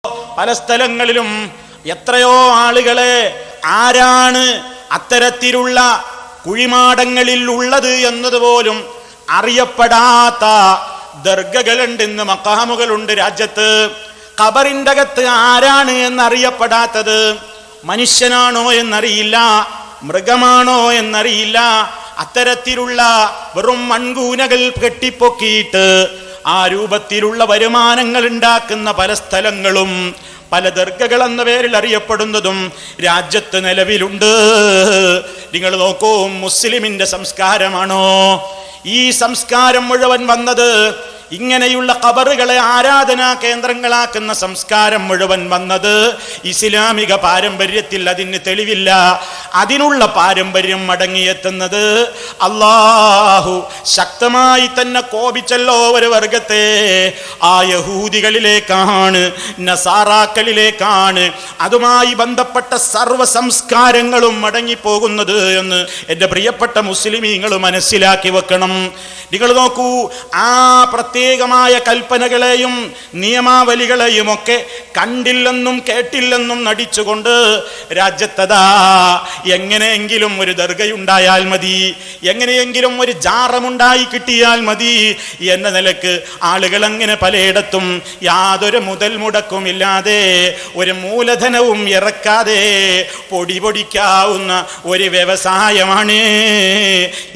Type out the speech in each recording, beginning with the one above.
പല സ്ഥലങ്ങളിലും എത്രയോ ആളുകളെ ആരാണ് അത്തരത്തിലുള്ള കുഴിമാടങ്ങളിൽ ഉള്ളത് എന്നതുപോലും അറിയപ്പെടാത്ത ദർഗകളുണ്ട്, ഇന്ന് മഖാമുകളുണ്ട് രാജ്യത്ത്. ഖബറിന്റെ അകത്ത് ആരാണ് എന്നറിയപ്പെടാത്തത്. മനുഷ്യനാണോ എന്നറിയില്ല, മൃഗമാണോ എന്നറിയില്ല. അത്തരത്തിലുള്ള വെറും മൺകൂനകൾ കെട്ടിപ്പൊക്കിയിട്ട് ആ രൂപത്തിലുള്ള വരുമാനങ്ങൾ ഉണ്ടാക്കുന്ന പല സ്ഥലങ്ങളും പല ദർഗകൾ എന്ന പേരിൽ അറിയപ്പെടുന്നതും രാജ്യത്ത് നിലവിലുണ്ട്. നിങ്ങൾ നോക്കൂ, മുസ്ലിമിന്റെ സംസ്കാരമാണോ ഈ സംസ്കാരം മുഴുവൻ വന്നത്? ഇങ്ങനെയുള്ള ഖബറുകളെ ആരാധനാ കേന്ദ്രങ്ങളാക്കുന്ന സംസ്കാരം മുഴുവൻ വന്നത് ഇസ്ലാമിക പാരമ്പര്യത്തിൽ. അതിന് തെളിവില്ല. അതിനുള്ള പാരമ്പര്യം മടങ്ങിയെത്തുന്നത് അല്ലാഹു ശക്തമായി തന്നെ കോപിച്ചല്ലോ ഒരു വർഗത്തെ. ആ യഹൂദികളിലേക്കാണ്, നസാറാക്കളിലേക്കാണ് അതുമായി ബന്ധപ്പെട്ട സർവ്വ സംസ്കാരങ്ങളും മടങ്ങിപ്പോകുന്നത് എന്ന് എൻ്റെ പ്രിയപ്പെട്ട മുസ്ലിമീങ്ങൾ മനസ്സിലാക്കി വെക്കണം. നിങ്ങൾ നോക്കൂ, ആ പ്രത്യേകമായ കൽപ്പനകളെയും നിയമാവലികളെയും ഒക്കെ കണ്ടില്ലെന്നും കേട്ടില്ലെന്നും നടിച്ചുകൊണ്ട് രാജ്യത്തതാ എങ്ങനെയെങ്കിലും ഒരു ദർഗയുണ്ടായാൽ മതി, എങ്ങനെയെങ്കിലും ഒരു ജാറമുണ്ടായി കിട്ടിയാൽ മതി എന്ന നിലക്ക് ആളുകൾ അങ്ങനെ പലയിടത്തും യാതൊരു മുതൽ മുടക്കുമില്ലാതെ, ഒരു മൂലധനവും ഇറക്കാതെ പൊടിപൊടിക്കാവുന്ന ഒരു വ്യവസായമാണ്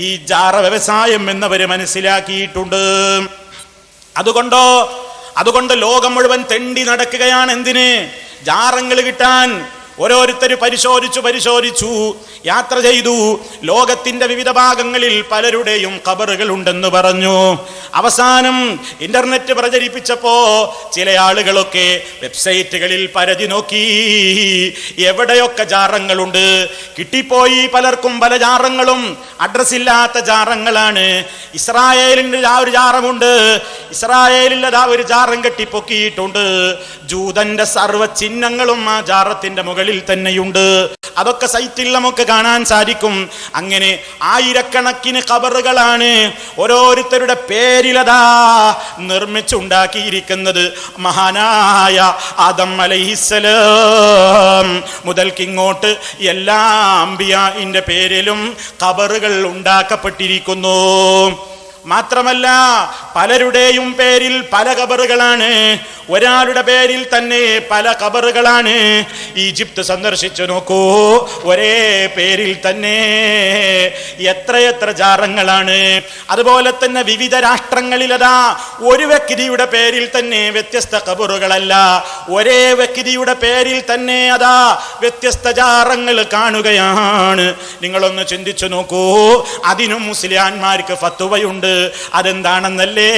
ഈ ജാറ വ്യവസായം എന്നവർ മനസ്സിലാക്കിയിട്ടുണ്ട്. അതുകൊണ്ട് ലോകം മുഴുവൻ തെണ്ടി നടക്കുകയാണ്. എന്തിന്? ജാറങ്ങൾ കിട്ടാൻ. ഓരോരുത്തർ പരിശോധിച്ചു യാത്ര ചെയ്തു. ലോകത്തിന്റെ വിവിധ ഭാഗങ്ങളിൽ പലരുടെയും ഖബറുകൾ ഉണ്ടെന്ന് പറഞ്ഞു. അവസാനം ഇന്റർനെറ്റ് പ്രചരിപ്പിച്ചപ്പോ ചില ആളുകളൊക്കെ വെബ്സൈറ്റുകളിൽ പരതി നോക്കി, എവിടെയൊക്കെ ജാറങ്ങളുണ്ട്. കിട്ടിപ്പോയി പലർക്കും പല ജാറങ്ങളും അഡ്രസ്സില്ലാത്ത ജാറങ്ങളാണ്. ഇസ്രായേലിന്റെ ഒരു ജാറമുണ്ട്, ഇസ്രായേലിൽ അതാ ഒരു ജാറം കെട്ടിപ്പൊക്കിയിട്ടുണ്ട്. ജൂതന്റെ സർവ്വ ചിഹ്നങ്ങളും ആ ജാറത്തിന്റെ മുകളിൽ തന്നെയുണ്ട്. അതൊക്കെ സൈറ്റിൽ നമുക്ക് കാണാൻ സാധിക്കും. അങ്ങനെ ആയിരക്കണക്കിന് ഖബറുകളാണ് ഓരോരുത്തരുടെ പേരിലതാ നിർമ്മിച്ചുണ്ടാക്കിയിരിക്കുന്നത്. മഹാനായ ആദം അലൈഹിസ്സലാം മുതൽക്കിങ്ങോട്ട് എല്ലാ അംബിയാഇന്റെ പേരിലും ഖബറുകൾ ഉണ്ടാക്കപ്പെട്ടിരിക്കുന്നു. മാത്രമല്ല പലരുടെയും പേരിൽ പല ഖബറുകളാണ്, ഒരാളുടെ പേരിൽ തന്നെ പല ഖബറുകളാണ്. ഈജിപ്ത് സന്ദർശിച്ചു നോക്കൂ, ഒരേ പേരിൽ തന്നെ എത്രയെത്ര ജാറങ്ങളാണ്. അതുപോലെ തന്നെ വിവിധ രാഷ്ട്രങ്ങളിലതാ ഒരു വ്യക്തിയുടെ പേരിൽ തന്നെ വ്യത്യസ്ത ഖബറുകളല്ല, ഒരേ വ്യക്തിയുടെ പേരിൽ തന്നെ അതാ വ്യത്യസ്ത ജാറങ്ങൾ കാണുകയാണ്. നിങ്ങളൊന്ന് ചിന്തിച്ചു നോക്കൂ. അതിനും മുസ്ലിയാന്മാർക്ക് ഫത്വയുണ്ട്. അതെന്താണെന്നല്ലേ?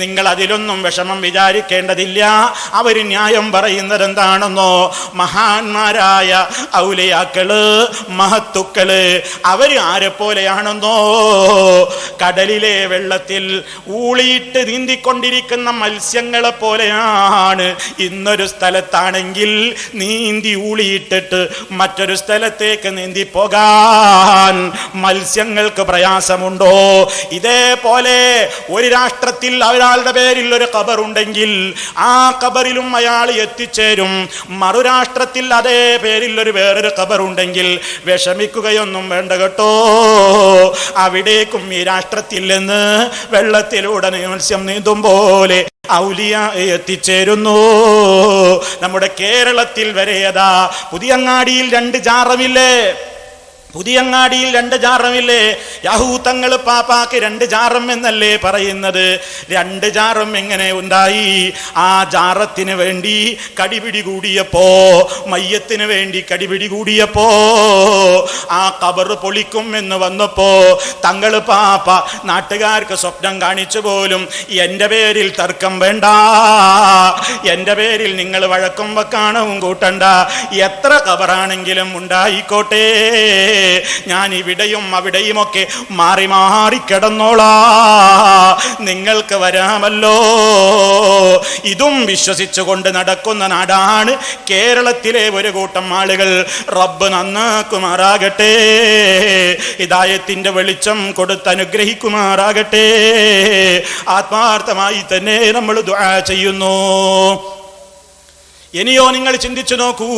നിങ്ങൾ അതിലൊന്നും വിഷമം വിചാരിക്കേണ്ടതില്ല. അവര് ന്യായം പറയുന്നത് എന്താണെന്നോ? മഹാന്മാരായ ഔലിയാക്കള്, മഹത്തുക്കള് അവര് ആരെ പോലെയാണെന്നോ? കടലിലെ വെള്ളത്തിൽ ഊളിയിട്ട് നീന്തിക്കൊണ്ടിരിക്കുന്ന മത്സ്യങ്ങളെ പോലെയാണ്. ഇന്നൊരു സ്ഥലത്താണെങ്കിൽ നീന്തി ഊളിയിട്ടിട്ട് മറ്റൊരു സ്ഥലത്തേക്ക് നീന്തി പോകാൻ മത്സ്യങ്ങൾക്ക് പ്രയാസമുണ്ടോ? ഇതേപോലെ ഒരു രാഷ്ട്രത്തിൽ ഒരാളുടെ പേരിൽ ഒരു ഖബറുണ്ടെങ്കിൽ ആ ഖബറിലും അയാൾ എത്തിച്ചേരും. മറുരാഷ്ട്രത്തിൽ അതേ പേരിൽ വേറൊരു ഖബറുണ്ടെങ്കിൽ വിഷമിക്കുകയൊന്നും വേണ്ട കേട്ടോ. അവിടേക്കും ഈ രാഷ്ട്രത്തിൽ നിന്ന് വെള്ളത്തിലൂടെ മത്സ്യം നീന്തും പോലെ ഔലിയ എത്തിച്ചേരുന്നു. നമ്മുടെ കേരളത്തിൽ വരെയതാ പുതിയങ്ങാടിയിൽ 2 ജാറമില്ലേ? പുതിയങ്ങാടിയിൽ 2 ജാറമില്ലേ? യാഹൂത്തങ്ങൾ പാപ്പാക്ക് 2 ജാറം എന്നല്ലേ പറയുന്നത്? 2 ജാറം എങ്ങനെ ഉണ്ടായി? ആ ജാറത്തിന് വേണ്ടി കടിപിടി കൂടിയപ്പോ, മയ്യത്തിന് വേണ്ടി കടിപിടി കൂടിയപ്പോ, ആ ഖബർ പൊളിക്കും എന്ന് വന്നപ്പോ തങ്ങൾ പാപ്പ നാട്ടുകാർക്ക് സ്വപ്നം കാണിച്ചു പോലും, എൻ്റെ പേരിൽ തർക്കം വേണ്ട, എൻ്റെ പേരിൽ നിങ്ങൾ വഴക്കും വക്കാണവും കൂട്ടണ്ട, എത്ര ഖബറാണെങ്കിലും ഉണ്ടായിക്കോട്ടെ, ഞാൻ ഇവിടെയും അവിടെയുമൊക്കെ മാറി മാറി കിടന്നോളാ, നിങ്ങൾക്ക് വരാമല്ലോ. ഇതും വിശ്വസിച്ചുകൊണ്ട് നടക്കുന്ന നാടാണ് കേരളത്തിലെ ഒരു കൂട്ടം ആളുകൾ. റബ്ബ് നന്നാക്കുമാറാകട്ടെ, ഹിദായത്തിന്റെ വെളിച്ചം കൊടുത്ത് അനുഗ്രഹിക്കുമാറാകട്ടെ. ആത്മാർത്ഥമായി തന്നെ നമ്മൾ ദുആ ചെയ്യുന്നു. ഇനിയോ നിങ്ങൾ ചിന്തിച്ചു നോക്കൂ,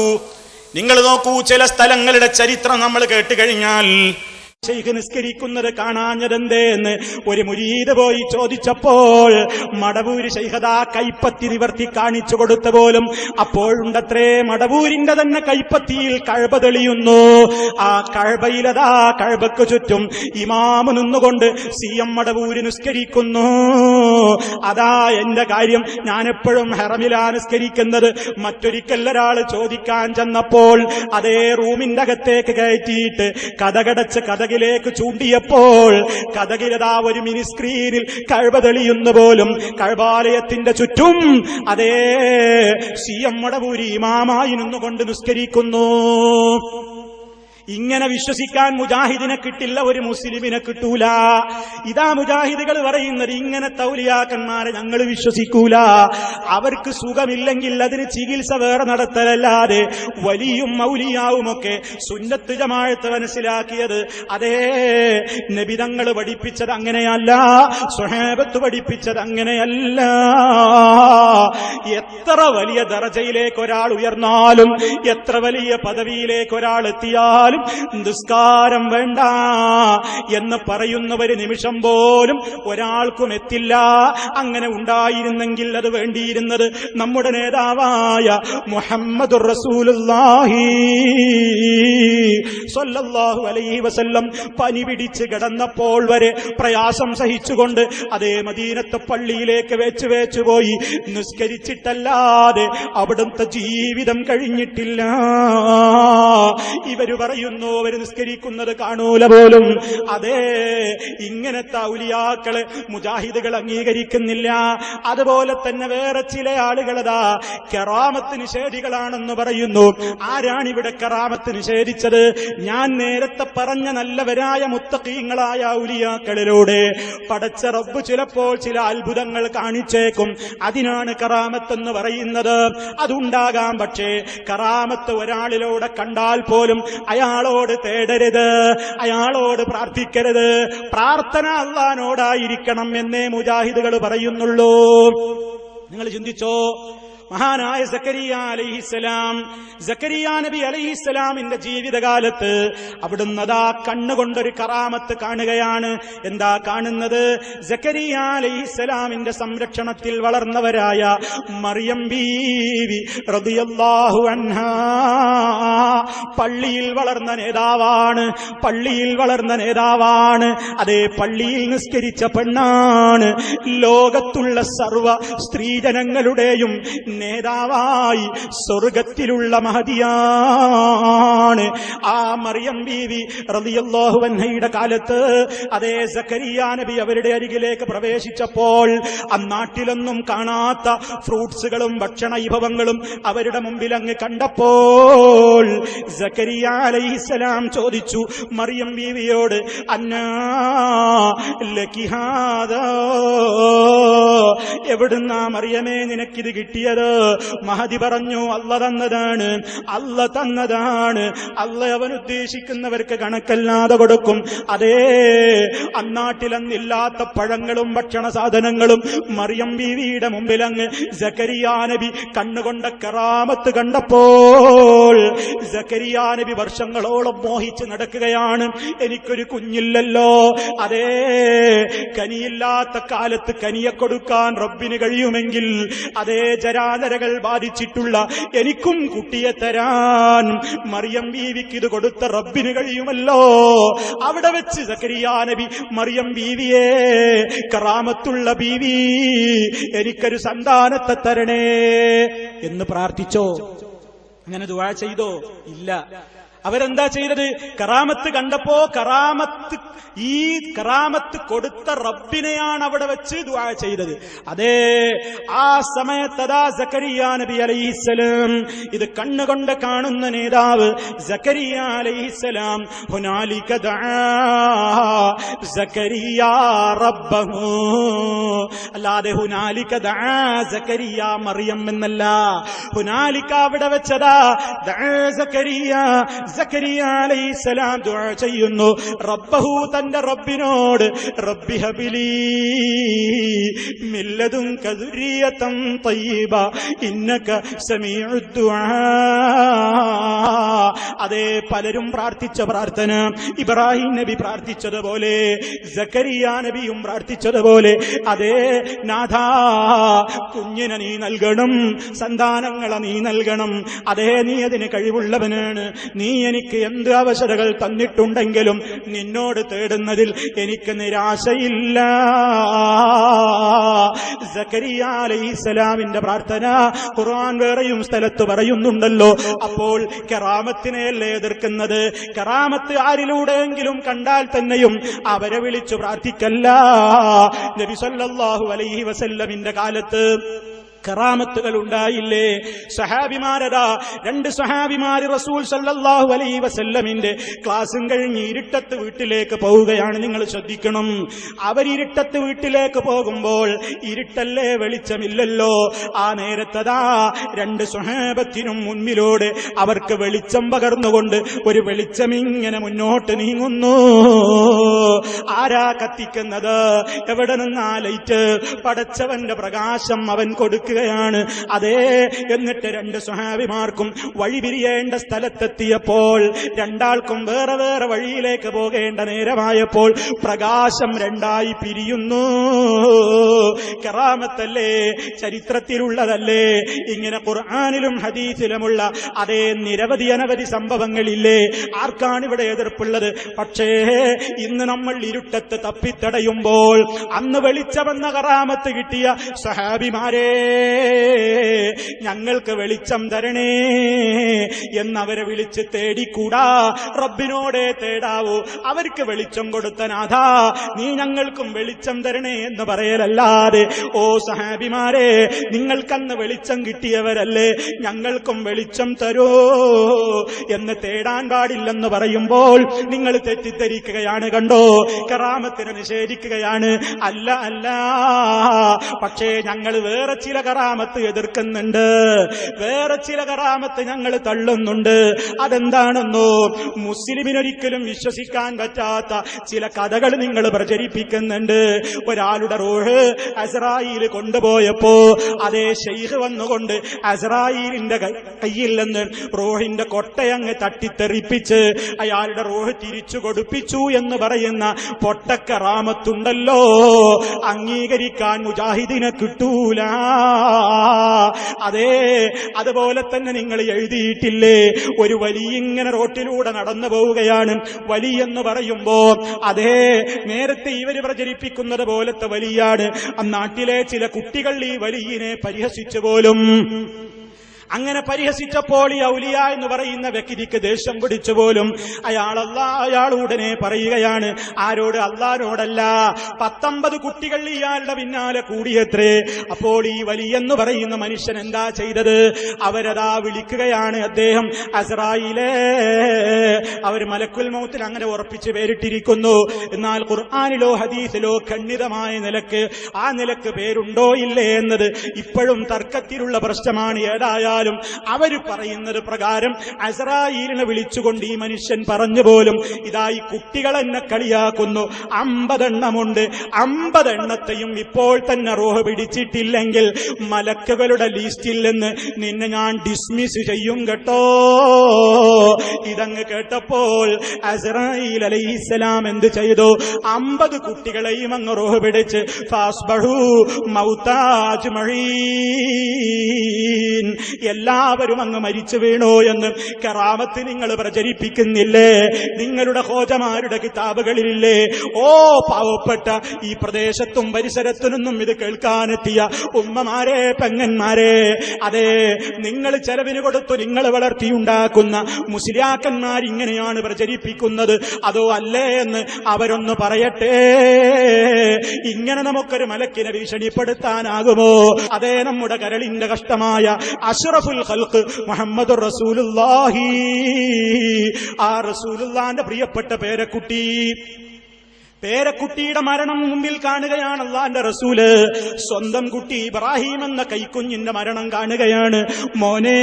നിങ്ങൾ നോക്കൂ, ചില സ്ഥലങ്ങളുടെ ചരിത്രം നമ്മൾ കേട്ട് കഴിഞ്ഞാൽ ശൈഖ് നിസ്കരിക്കുന്നത് കാണാഞ്ഞതെന്തേ എന്ന് ഒരു മുരീദ് പോയി ചോദിച്ചപ്പോൾ മടവൂര് ശൈഖദാ കൈപ്പത്തി നിവർത്തി കാണിച്ചു കൊടുത്ത പോലും അപ്പോഴുണ്ടത്രേ മടവൂരിന്റെ തന്നെ കൈപ്പത്തിയിൽ കഅബ തെളിയുന്നു. ആ കഅബയിലതാ കഅബക്ക് ചുറ്റും ഇമാമ് നിന്നുകൊണ്ട് CM മടവൂര് നിസ്കരിക്കുന്നു. അതാ എന്റെ കാര്യം, ഞാൻ എപ്പോഴും ഹറമിലാ നിസ്കരിക്കുന്നത്. മറ്റൊരിക്കൽ ഒരാൾ ചോദിക്കാൻ ചെന്നപ്പോൾ അതേ റൂമിന്റെ അകത്തേക്ക് കയറ്റിയിട്ട് കഥകടച്ച് കഥകിലേക്ക് ചൂണ്ടിയപ്പോൾ കഥകിലതാ ഒരു മിനി സ്ക്രീനിൽ കഅബ തെളിയുന്നു പോലും. കഅബാലയത്തിന്റെ ചുറ്റും അതേ CM മടവൂരി ഇമാമായി നിന്നുകൊണ്ട് നിസ്കരിക്കുന്നു. ഇങ്ങനെ വിശ്വസിക്കാൻ മുജാഹിദിനെ കിട്ടില്ല, ഒരു മുസ്ലിമിനെ കിട്ടൂല. ഇതാ മുജാഹിദുകൾ പറയുന്നത്, ഇങ്ങനത്തെ ഔലിയാക്കന്മാരെ ഞങ്ങൾ വിശ്വസിക്കൂല. അവർക്ക് സുഖമില്ലെങ്കിൽ അതിന് ചികിത്സ വേറെ നടത്തലല്ലാതെ വലിയും ഔലിയാവുമൊക്കെ സുന്നത്ത് ജമാഅത്ത് മനസ്സിലാക്കിയത് അതേ നബിതങ്ങൾ പഠിപ്പിച്ചത് അങ്ങനെയല്ല, സ്വഹാബത്ത് പഠിപ്പിച്ചത് അങ്ങനെയല്ല. എത്ര വലിയ ദറജയിലേക്ക് ഒരാൾ ഉയർന്നാലും, എത്ര വലിയ പദവിയിലേക്ക് ഒരാൾ എത്തിയാലും നിസ്കാരം വേണ്ട എന്ന് പറയുന്ന ഒരു നിമിഷം പോലും ഒരാൾക്കും എത്തില്ല. അങ്ങനെ ഉണ്ടായിരുന്നെങ്കിൽ അത് വേണ്ടിയിരുന്നത് നമ്മുടെ നേതാവായ മുഹമ്മദുർ റസൂലുള്ളാഹി സ്വല്ലല്ലാഹു അലൈഹി വസല്ലം പനി പിടിച്ച് കിടന്നപ്പോൾ വരെ പ്രയാസം സഹിച്ചുകൊണ്ട് അതേ മദീനത്തെ പള്ളിയിലേക്ക് വെച്ച് പോയി നിസ്കരിച്ചിട്ടല്ലാതെ അവിടുത്തെ ജീവിതം കഴിഞ്ഞിട്ടില്ല. ഇവര് പറയുന്നു അവർ നിസ്കരിക്കുന്നത് കാണൂല പോലും. അതേ ഇങ്ങനത്തെ ഔലിയാക്കള് മുജാഹിദുകൾ അംഗീകരിക്കുന്നില്ല. അതുപോലെ തന്നെ വേറെ ചില ആളുകളതാ കറാമത്ത് നിഷേധികളാണെന്ന് പറയുന്നു. ആരാണിവിടെ കറാമത്ത് നിഷേധിച്ചത്? ഞാൻ നേരത്തെ പറഞ്ഞ നല്ലവരായ മുത്തഖീങ്ങളായ ഔലിയാക്കളിലൂടെ പടച്ച റബ്ബ് ചിലപ്പോൾ ചില അത്ഭുതങ്ങൾ കാണിച്ചേക്കും. അതിനാണ് കറാമത്തെന്ന് പറയുന്നത്. അതുണ്ടാകാം, പക്ഷേ കറാമത്ത് ഒരാളിലൂടെ കണ്ടാൽ പോലും അയാളോട് തേടരുത്, അയാളോട് പ്രാർത്ഥിക്കരുത്. പ്രാർത്ഥന അല്ലാഹുവിനോടായിരിക്കണം എന്നേ മുജാഹിദുകൾ പറയുന്നുള്ളൂ. നിങ്ങൾ ചിന്തിച്ചോ, മഹാനായ സക്കരിയ അലൈഹിസ്സലാം, സക്കരിയ നബി അലൈഹിസ്സലാമിന്റെ ജീവിതകാലത്ത് അവിടുന്ന് അതാ കണ്ണുകൊണ്ടൊരു കറാമത്ത് കാണുകയാണ്. എന്താ കാണുന്നത്? സക്കരിയ അലൈഹിസ്സലാമിന്റെ സംരക്ഷണത്തിൽ വളർന്നവരായ മറിയം ബീവി റളിയല്ലാഹു അൻഹാ പള്ളിയിൽ വളർന്ന നേതാവാണ്, പള്ളിയിൽ വളർന്ന നേതാവാണ്. അതേ പള്ളിയിൽ നിസ്കരിച്ച പെണ്ണാണ്. ലോകത്തുള്ള സർവ സ്ത്രീജനങ്ങളുടെയും നേതാവായി സ്വർഗത്തിലുള്ള മഹദിയാണ്. ആ മറിയം ബീവി റളിയല്ലാഹു അൻഹയുടെ കാലത്ത് അതേ സക്കരിയ നബി അവരുടെ അരികിലേക്ക് പ്രവേശിച്ചപ്പോൾ അന്നാട്ടിലൊന്നും കാണാത്ത ഫ്രൂട്ട്സുകളും ഭക്ഷണ വിഭവങ്ങളും അവരുടെ മുമ്പിൽ അങ്ങ് കണ്ടപ്പോൾ സക്കരിയ അലൈഹിസ്സലാം ചോദിച്ചു മറിയം ബീവിയോട്, അന്നാ ലകി ഹാദാ, എവിടുന്നാ മറിയമേ നിനക്കിത് കിട്ടിയത്? മഹദി പറഞ്ഞു, അല്ല തന്നതാണ്, അല്ല തന്നതാണ്. അല്ല അവൻ ഉദ്ദേശിക്കുന്നവർക്ക് കണക്കല്ലാതെ കൊടുക്കും. അതേ അന്നാട്ടിലന്നില്ലാത്ത പഴങ്ങളും ഭക്ഷണ സാധനങ്ങളും മറിയം ബീവിയുടെ മുമ്പിൽ അങ്ങ് സക്കരിയ നബി കണ്ണുകൊണ്ട കറാമത്ത് കണ്ടപ്പോൾ സക്കരിയ നബി വർഷങ്ങളോളം മോഹിച്ച് നടക്കുകയാണ്. എനിക്കൊരു കുഞ്ഞില്ലല്ലോ, അതേ കനിയില്ലാത്ത കാലത്ത് കനിയെ കൊടുക്കാൻ റബ്ബിന് കഴിയുമെങ്കിൽ അതേ ജരാതരകൾ ബാധിച്ചിട്ടുള്ള എനിക്കും കുട്ടിയെ തരാൻ മറിയം ബീവിക്ക് ഇത് കൊടുത്ത റബ്ബിന് കഴിയുമല്ലോ. അവിടെ വെച്ച് സക്കരിയ നബി മറിയം ബീവിയെ, കറാമത്തുള്ള ബീവി, എനിക്കൊരു സന്താനത്തെ തരണേ എന്ന് പ്രാർത്ഥിച്ചോ? അങ്ങനെ ദുആ ചെയ്തോ? ഇല്ല. അവരെന്താ ചെയ്തത്? കറാമത്ത് കണ്ടപ്പോ ഈ കറാമത്ത് കൊടുത്ത റബ്ബിനെയാണ് അവിടെ വെച്ച് ദുആ ചെയ്തത്. അതേ ആ സമയത്തതാ സക്കരിയ നബി അലൈഹിസ്സലാം, ഇത് കണ്ണുകൊണ്ട് കാണുന്ന നേതാവ് സക്കരിയ അലൈഹിസ്സലാം, ഹുനാലിക ദഅ സക്കരിയ റബ്ബഹു, അല്ലാതെ ഹുനാലിക ദഅ സക്കരിയ മറിയം എന്നല്ല. ഹുനാലിക അവിടെ വെച്ചതാ ദഅ സക്കരിയ സക്കരിയ അലൈഹിസ്സലാം ദുആ ചെയ്യുന്നു റബ്ബഹു, തന്റെ റബ്ബിനോട്, റബ്ബി ഹബിലി മിൻ ലദുൻക ദുർരിയതൻ തയ്യിബ ഇന്നക സമീഉദ് ദുആ. അതേ, പലരും പ്രാർത്ഥിച്ച പ്രാർത്ഥന, ഇബ്രാഹിം നബി പ്രാർത്ഥിച്ചതുപോലെ, സക്കരിയ നബിയും പ്രാർത്ഥിച്ചതുപോലെ, അതേ നാഥാ, കുഞ്ഞിനെ നീ നൽകണം, സന്താനങ്ങളെ നീ നൽകണം. അതേ, നീ അതിന് കഴിവുള്ളവനാണ്. നീ എനിക്ക് എന്ത് അവസരങ്ങൾ തന്നിട്ടുണ്ടെങ്കിലും നിന്നോട് തേടുന്നതിൽ എനിക്ക് നിരാശയില്ല. സക്കരിയ അലൈഹിസ്സലാമിന്റെ പ്രാർത്ഥന ഖുർആൻ വേറെയും സ്ഥലത്ത് പറയുന്നുണ്ടല്ലോ. അപ്പോൾ കറാമത്തിനെയല്ലേ എതിർക്കുന്നത്? കറാമത്ത് ആരിലൂടെയെങ്കിലും കണ്ടാൽ തന്നെയും അവരെ വിളിച്ചു പ്രാർത്ഥിക്കല്ല. നബി സല്ലല്ലാഹു അലൈഹി വസല്ലമിന്റെ കാലത്ത് കറാമത്തുകൾ ഉണ്ടായില്ലേ? സഹാബിമാരതാ, 2 സഹാബിമാര് റസൂൽ സല്ലല്ലാഹു അലൈഹി വസല്ലമിന്റെ ക്ലാസും കഴിഞ്ഞ് ഇരുട്ടത്ത് വീട്ടിലേക്ക് പോവുകയാണ്. നിങ്ങൾ ശ്രദ്ധിക്കണം, അവരിരുട്ടത്ത് വീട്ടിലേക്ക് പോകുമ്പോൾ ഇരുട്ടല്ലേ, വെളിച്ചമില്ലല്ലോ. ആ നേരത്തതാ 2 സ്വഹാബത്തിനും മുൻപിലൂടെ അവർക്ക് വെളിച്ചം പകർന്നുകൊണ്ട് ഒരു വെളിച്ചമിങ്ങനെ മുന്നോട്ട് നീങ്ങുന്നു. ആരാ കത്തിക്കുന്നത്? എവിടെ നിന്നാ ലൈറ്റ്? പടച്ചവന്റെ പ്രകാശം അവൻ കൊടുക്കുകയാണ്. അതേ, എന്നിട്ട് 2 സ്വഹാബിമാർക്കും വഴി പിരിയേണ്ട സ്ഥലത്തെത്തിയപ്പോൾ, രണ്ടാൾക്കും വേറെ വേറെ വഴിയിലേക്ക് പോകേണ്ട നേരമായപ്പോൾ പ്രകാശം 2ആയി പിരിയുന്നു. കറാമത്തല്ലേ, ചരിത്രത്തിലുള്ളതല്ലേ? ഇങ്ങനെ ഖുർആനിലും ഹദീസിലുമുള്ള അതേ നിരവധി അനവധി സംഭവങ്ങളില്ലേ? ആർക്കാണ് ഇവിടെ എതിർപ്പുള്ളത്? പക്ഷേ ഇന്ന് നമ്മൾ ഇരുട്ടത്ത് തപ്പിത്തടയുമ്പോൾ അന്ന് വെളിച്ചമെന്ന കറാമത്ത് കിട്ടിയ സഹാബിമാരെ, ഞങ്ങൾക്ക് വെളിച്ചം തരണേ എന്നവരെ വിളിച്ച് തേടിക്കൂടാ? റബ്ബിനോടെ തേടാവൂ. അവർക്ക് വെളിച്ചം കൊടുത്ത നാഥാ, നീ ഞങ്ങൾക്കും വെളിച്ചം തരണേ എന്ന് പറയലല്ലാതെ, ഓ സഹാബിമാരെ, നിങ്ങൾക്കന്ന് വെളിച്ചം കിട്ടിയവരല്ലേ, ഞങ്ങൾക്കും വെളിച്ചം തരോ എന്ന് തേടാൻ പാടില്ലെന്ന് പറയുമ്പോൾ നിങ്ങൾ തെറ്റിദ്ധരിക്കുകയാണ്. കണ്ടോ, കറാമത്തിനെ നിഷേധിക്കുകയാണ്. അല്ല അല്ല, പക്ഷേ ഞങ്ങൾ വേറെ ചില കറാമത്ത് എതിർക്കുന്നുണ്ട്, വേറെ ചില കറാമത്ത് ഞങ്ങൾ തള്ളുന്നുണ്ട്. അതെന്താണെന്നോ, മുസ്ലിമിനൊരിക്കലും വിശ്വസിക്കാൻ പറ്റാത്ത ചില കഥകൾ നിങ്ങൾ പ്രചരിപ്പിക്കുന്നുണ്ട്. ഒരാളുടെ റൂഹ് അസ്രായീൽ കൊണ്ടുപോയപ്പോ അതേ ശൈഖ് വന്നുകൊണ്ട് അസ്രായീലിന്റെ കയ്യിൽ നിന്ന് റൂഹിന്റെ കൊട്ടയങ്ങ് തട്ടിത്തെറിപ്പിച്ച് അയാളുടെ റൂഹ് തിരിച്ചു കൊടുപ്പിച്ചു എന്ന് പറയുന്ന പൊട്ടക്കറാമത്തുണ്ടല്ലോ, അംഗീകരിക്കാൻ മുജാഹിദിനെ കിട്ടൂല. അതേ, അതുപോലെ തന്നെ നിങ്ങൾ എഴുതിയിട്ടില്ലേ, ഒരു വലിയ ഇങ്ങനെ റോട്ടിലൂടെ നടന്നു പോവുകയാണ്. വലിയെന്ന് പറയുമ്പോ അതേ നേരത്തെ ഇവര് പ്രചരിപ്പിക്കുന്നത് പോലത്തെ വലിയാണ്. നാട്ടിലെ ചില കുട്ടികൾ ഈ വലിയനെ പരിഹസിച്ചു പോലും. അങ്ങനെ പരിഹസിച്ചപ്പോൾ ഈ ഔലിയ എന്ന് പറയുന്ന വ്യക്തിക്ക് ദേഷ്യം പിടിച്ചു പോലും. അയാൾ ഉടനെ പറയുകയാണ്, ആരോട്? അള്ളാനോടല്ല. 19 കുട്ടികൾ ഇയാളുടെ പിന്നാലെ കൂടിയത്രേ. അപ്പോൾ ഈ വലിയെന്ന് പറയുന്ന മനുഷ്യൻ എന്താ ചെയ്തത്? അവരതാ വിളിക്കുകയാണ്. അദ്ദേഹം അസ്രായിലേ, അവർ മലക്കുൽ മൗത്തിൽ അങ്ങനെ ഉറപ്പിച്ച് പേരിട്ടിരിക്കുന്നു. എന്നാൽ ഖുർആനിലോ ഹദീസിലോ ഖണ്ഡിതമായ നിലക്ക് ആ നിലക്ക് പേരുണ്ടോ ഇല്ലേ എന്നത് ഇപ്പോഴും തർക്കത്തിലുള്ള പ്രശ്നമാണ്. ഏതായാലും അവര് പറയുന്നത് പ്രകാരം അസ്രായീലിനെ വിളിച്ചുകൊണ്ട് ഈ മനുഷ്യൻ പറഞ്ഞു പോലും, ഇതാ ഈ കുട്ടികൾ എന്നെ കളിയാക്കുന്നു, 50 എണ്ണമുണ്ട്, 50 എണ്ണത്തെയും ഇപ്പോൾ തന്നെ റൂഹ് പിടിച്ചിട്ടില്ലെങ്കിൽ മലക്കുകളുടെ ലിസ്റ്റിൽ നിന്ന് നിന്നെ ഞാൻ ഡിസ്മിസ് ചെയ്യും കേട്ടോ. ഇതങ്ങ് കേട്ടപ്പോൾ അസ്രായീൽ അലൈഹിസ്സലാം എന്ത് ചെയ്തു? 50 കുട്ടികളെയും അങ്ങ് റൂഹ് പിടിച്ച് ഫാസ്ബഹു മൗതാജ് മഴീൻ, എല്ലാവരും അങ്ങ് മരിച്ചു വീണോ എന്ന് കറാമത്ത് നിങ്ങൾ പ്രചരിപ്പിക്കുന്നില്ലേ? നിങ്ങളുടെ ഹോജമാരുടെ കിതാബുകളിലില്ലേ? ഓ പാവപ്പെട്ട ഈ പ്രദേശത്തും പരിസരത്തുനിന്നും ഇത് കേൾക്കാനെത്തിയ ഉമ്മമാരെ, പെങ്ങന്മാരെ, അതെ, നിങ്ങൾ ചെലവിന് കൊടുത്തു നിങ്ങൾ വളർത്തിയുണ്ടാക്കുന്ന മുസ്ലിയാക്കന്മാർ ഇങ്ങനെയാണ് പ്രചരിപ്പിക്കുന്നത്, അതോ അല്ലേ എന്ന് അവരൊന്ന് പറയട്ടെ. ഇങ്ങനെ നമുക്കൊരു മലക്കിനെ ഭീഷണിപ്പെടുത്താനാകുമോ? അതേ, നമ്മുടെ കരളിന്റെ കഷ്ടമായ അഷ്റഫുൽ ഖൽഖ് മുഹമ്മദുർ റസൂലുള്ളാഹി, ആ റസൂലുള്ളാന്റെ പ്രിയപ്പെട്ട പേരക്കുട്ടി പേരക്കുട്ടിയുടെ മരണം മുമ്പിൽ കാണുകയാണ് അല്ലാഹുവിന്റെ റസൂല്. സ്വന്തം കുട്ടി ഇബ്രാഹിം എന്ന കൈക്കുഞ്ഞിന്റെ മരണം കാണുകയാണ്. മോനെ,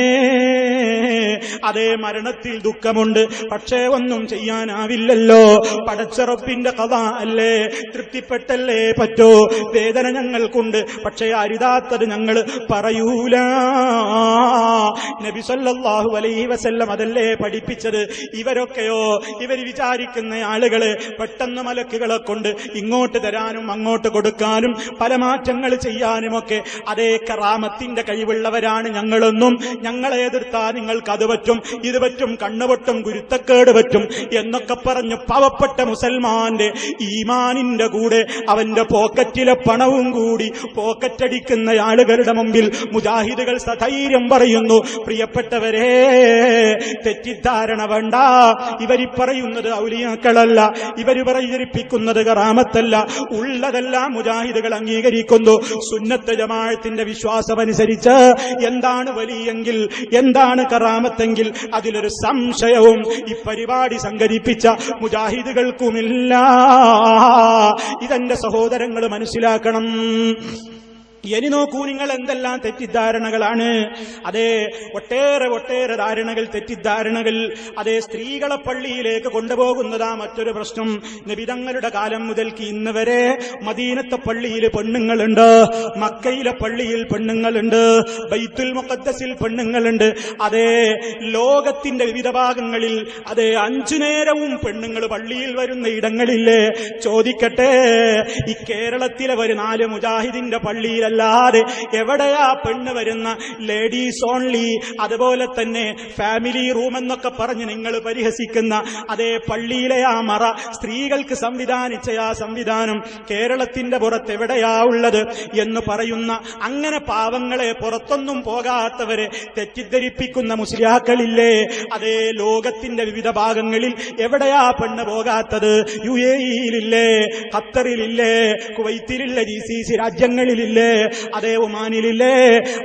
അതേ മരണത്തിൽ ദുഃഖമുണ്ട്, പക്ഷേ ഒന്നും ചെയ്യാനാവില്ലല്ലോ. പടച്ച റബ്ബിന്റെ ഖദാ അല്ലേ, തൃപ്തിപ്പെട്ടല്ലേ പറ്റോ. വേദന ഞങ്ങൾക്കുണ്ട്, പക്ഷേ അരുതാത്തത് ഞങ്ങൾ പറയൂല. നബി സല്ലല്ലാഹു അലൈഹി വസല്ലം അതല്ലേ പഠിപ്പിച്ചത്. ഇവരൊക്കെയോ, ഇവർ വിചാരിക്കുന്ന ആളുകള് പെട്ടെന്ന് മലക്കുകളെ കൊണ്ട് ഇങ്ങോട്ട് തരാനും അങ്ങോട്ട് കൊടുക്കാനും പല മാറ്റങ്ങൾ ചെയ്യാനുമൊക്കെ അതേ കറാമത്തിന്റെ കഴിവുള്ളവരാണ് ഞങ്ങളൊന്നും. ഞങ്ങളെ എതിർത്താ നിങ്ങൾക്ക് അത് പറ്റും, ഇത് പറ്റും, കണ്ണുപൊട്ടും, ഗുരുത്തക്കേട് പറ്റും എന്നൊക്കെ പറഞ്ഞു പാവപ്പെട്ട മുസൽമാന്റെ ഈമാനിന്റെ കൂടെ അവന്റെ പോക്കറ്റിലെ പണവും കൂടി പോക്കറ്റടിക്കുന്ന ആളുകളുടെ മുമ്പിൽ മുജാഹിദുകൾ സധൈര്യം പറയുന്നു, പ്രിയപ്പെട്ടവരെ, തെറ്റിദ്ധാരണ വേണ്ട. ഇവരി പറയുന്നത് ഔലിയാക്കളല്ല, ഇവര് പ്രചരിപ്പിക്കുന്നത് കറാമത്തല്ല, ഉള്ളതെല്ലാം മുജാഹിദുകൾ അംഗീകരിക്കുന്നു. സുന്നത്ത് ജമാഅത്തിന്റെ വിശ്വാസമനുസരിച്ച് എന്താണ് വലിയെങ്കിൽ, എന്താണ് കറാമത്തെങ്കിൽ അതിലൊരു സംശയവും ഈ പരിപാടി സംഘടിപ്പിച്ച മുജാഹിദുകൾക്കുമില്ല. ഇതെന്റെ സഹോദരങ്ങൾ മനസ്സിലാക്കണം. ഇനി നോക്കൂ, നിങ്ങൾ എന്തെല്ലാം തെറ്റിദ്ധാരണകളാണ്. അതേ ഒട്ടേറെ ധാരണകൾ, തെറ്റിദ്ധാരണകൾ. അതേ സ്ത്രീകളെ പള്ളിയിലേക്ക് കൊണ്ടുപോകുന്നതാ മറ്റൊരു പ്രശ്നം. നബിതങ്ങളുടെ കാലം മുതൽക്ക് ഇന്ന് വരെ മദീനത്തെ പള്ളിയിൽ പെണ്ണുങ്ങളുണ്ട്, മക്കയിലെ പള്ളിയിൽ പെണ്ണുങ്ങളുണ്ട്, ബൈത്തുൽ മുഖദ്ദസിൽ പെണ്ണുങ്ങളുണ്ട്. അതേ ലോകത്തിന്റെ വിവിധ ഭാഗങ്ങളിൽ അതേ 5 നേരവും പെണ്ണുങ്ങൾ പള്ളിയിൽ വരുന്ന ഇടങ്ങളില്ലേ? ചോദിക്കട്ടെ, ഈ കേരളത്തിലെ ഒരു 4 മുജാഹിദിന്റെ പള്ളിയിലല്ലാതെ എവിടെയാ പെണ്ണ് വരുന്ന? ലേഡീസ് ഓൺലി, അതുപോലെ തന്നെ ഫാമിലി റൂം എന്നൊക്കെ പറഞ്ഞ് നിങ്ങൾ പരിഹസിക്കുന്ന അതേ പള്ളിയിലെ ആ മറ, സ്ത്രീകൾക്ക് സംവിധാനിച്ച ആ സംവിധാനം കേരളത്തിന്റെ പുറത്ത് എവിടെയാ ഉള്ളത് എന്ന് പറയുന്ന അങ്ങനെ പാവങ്ങളെ, പുറത്തൊന്നും പോകാത്തവരെ തെറ്റിദ്ധരിപ്പിക്കുന്ന മുസ്ലിയാക്കളില്ലേ? അതേ ലോകത്തിന്റെ വിവിധ ഭാഗങ്ങളിൽ എവിടെയാ പെണ്ണ് പോകാത്തത്? UAE-യിലില്ലേ, ഖത്തറിലില്ലേ, കുവൈത്തിലില്ലേ, GCC രാജ്യങ്ങളിലില്ലേ, അതേ ഒമാനിലില്ലേ?